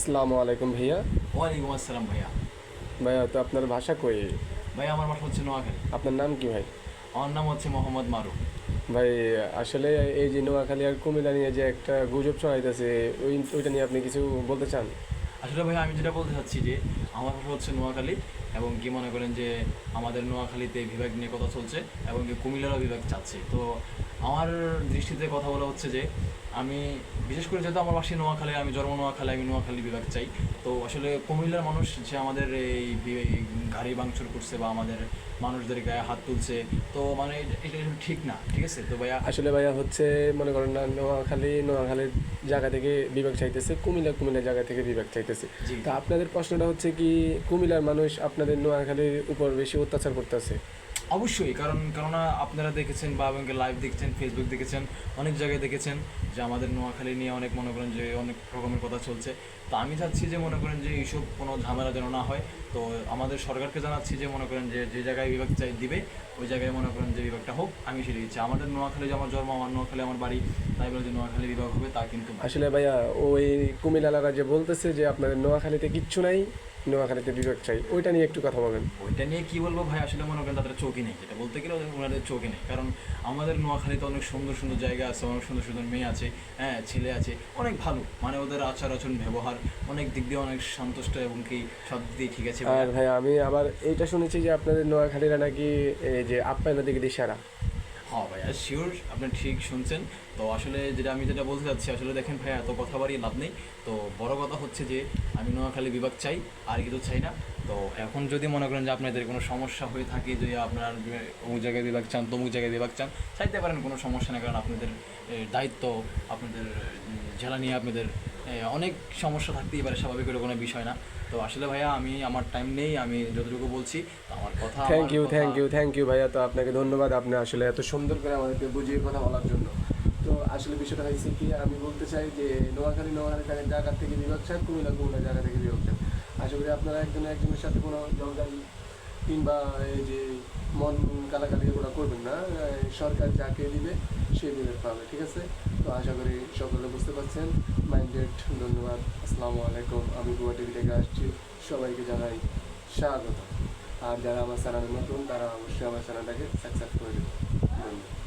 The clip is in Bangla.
আসসালামু আলাইকুম ভাইয়া। ওয়ালাইকুম আসসালাম ভাইয়া। ভাইয়া তো আপনার ভাষা কই? ভাইয়া আমার বাসা হচ্ছে নোয়াখালী। আপনার নাম কি ভাই? আমার নাম হচ্ছে মোহাম্মদ মারুফ। ভাই আসলে এই যে নোয়াখালী আর কুমিল্লা নিয়ে যে একটা গুজব ছড়াইতেছে, ওইটা নিয়ে আপনি কিছু বলতে চান? আসলে ভাইয়া আমি যেটা বলতে চাচ্ছি যে আমার বাসা হচ্ছে নোয়াখালী, এবং কি মনে করেন যে আমাদের নোয়াখালীতে বিভাগ নিয়ে কথা চলছে, এবং কি কুমিল্লারও বিভাগ চাচ্ছে। তো আমার দৃষ্টিতে কথা বলা হচ্ছে যে আমি বিশেষ করে যেহেতু আমার বাসী নোয়াখালী, আমি জন্ম নোয়াখালী, আমি নোয়াখালী বিভাগ চাই। তো আসলে কুমিল্লার মানুষ যে আমাদের এই গাড়ি ভাঙচুর করছে বা আমাদের মানুষদের গায়ে হাত তুলছে, তো মানে এটা ঠিক না, ঠিক আছে তো ভাইয়া। আসলে ভাইয়া হচ্ছে, মনে করেন না, নোয়াখালীর জায়গা থেকে বিভাগ চাইতেছে, কুমিল্লা জায়গা থেকে বিভাগ চাইতেছে। জি তা আপনাদের প্রশ্নটা হচ্ছে কি, কুমিল্লার মানুষ আপনাদের নোয়াখালীর উপর বেশি অত্যাচার করতেছে? অবশ্যই, কেননা আপনারা দেখেছেন বা আমাকে লাইভ দেখেছেন, ফেসবুক দেখেছেন, অনেক জায়গায় দেখেছেন যে আমাদের নোয়াখালী নিয়ে অনেক মনে করেন যে অনেক রকমের কথা চলছে। তো আমি চাচ্ছি যে মনে করেন যে এইসব কোনো ঝামেলা যেন না হয়। তো আমাদের সরকারকে জানাচ্ছি যে মনে করেন যে যে জায়গায় বিভাগ চাই দিবে, ওই জায়গায় মনে করেন যে বিভাগটা হোক, আমি সেটাই ইচ্ছা। আমাদের নোয়াখালী যে আমার জন্ম, আমার নোয়াখালী আমার বাড়ি, তাই বলে যে নোয়াখালী বিভাগ হবে তা কিন্তু না। আসলে ভাইয়া ওই কুমিল্লারা যে বলতেছে যে আপনাদের নোয়াখালীতে কিচ্ছু নাই, নোয়াখালীতে বিভাগ চাই, ওইটা নিয়ে একটু কথা বলেন। ওইটা নিয়ে কী বলবো ভাই, আসলে মনে করেন তাদের চোখই নেই, যেটা বলতে গেলে ওনাদের চোখই নেই। কারণ আমাদের নোয়াখালীতে অনেক সুন্দর সুন্দর জায়গা আছে, অনেক সুন্দর সুন্দর মেয়ে আছে, হ্যাঁ ছেলে আছে, অনেক ভালো, মানে ওদের আচার আচরণ ব্যবহার অনেক দিক দিয়ে অনেক সন্তুষ্ট, এবং কি সব দিক দিয়ে ঠিক আছে আর ভাইয়া। ভাই আমি আবার এইটা শুনেছি যে আপনাদের নোয়াখালীরা নাকি এই যে আপ্যায়নের দিকে দিশারা। হ্যাঁ ভাইয়া, শিওর, আপনি ঠিক শুনছেন। তো আসলে যেটা বলতে চাচ্ছি, আসলে দেখেন ভাইয়া, এত কথা বাড়িয়ে লাভ নেই। তো বড় কথা হচ্ছে যে আমি নোয়াখালী বিভাগ চাই, আর কিছু চাই না। তো এখন যদি মনে করেন যে আপনাদের কোনো সমস্যা হয়ে থাকে, যে আপনার অমুক জায়গায় বিভাগ চান, তমুক জায়গায় বিভাগ চান, চাইতে পারেন, কোনো সমস্যা নেই। কারণ আপনাদের দায়িত্ব, আপনাদের জেলা নিয়ে আপনাদের অনেক সমস্যা থাকতেই পারে, স্বাভাবিক, ওটা কোনো বিষয় না। তো আসলে ভাইয়া আমি, আমার টাইম নেই, আমি যতটুকু বলছি, তো আমার কথা, থ্যাংক আমার ইউ কথা। থ্যাংক ইউ থ্যাংক ইউ ভাইয়া, তো আপনাকে ধন্যবাদ, আপনি আসলে এত সুন্দর করে আমাদেরকে বুঝিয়ে কথা বলার জন্য। তো আসলে বিষয়টা হয়েছে কি, আমি বলতে চাই যে নোয়াখালী জায়গা থেকে বিভাগ চান, কুমিল্লা জায়গা থেকে বিভাগ চান। আশা করি আপনারা একজনের সাথে কোনো জঞ্জাল কিংবা এই যে মন কালাকালি এগুলো করবেন না। সরকার যাকে দিবে সে বিভাগ পাবে, ঠিক আছে? তো আশা করি সকলে বুঝতে পারছেন। মাইন্ডেড, ধন্যবাদ, আসসালামু আলাইকুম। আমি গুয়াহাটি থেকে আসছি, সবাইকে জানাই স্বাগত। আর যারা আমার চ্যানেলে নতুন, তারা অবশ্যই আমার চ্যানেলটাকে সাবস্ক্রাইব করে দেবেন। ধন্যবাদ।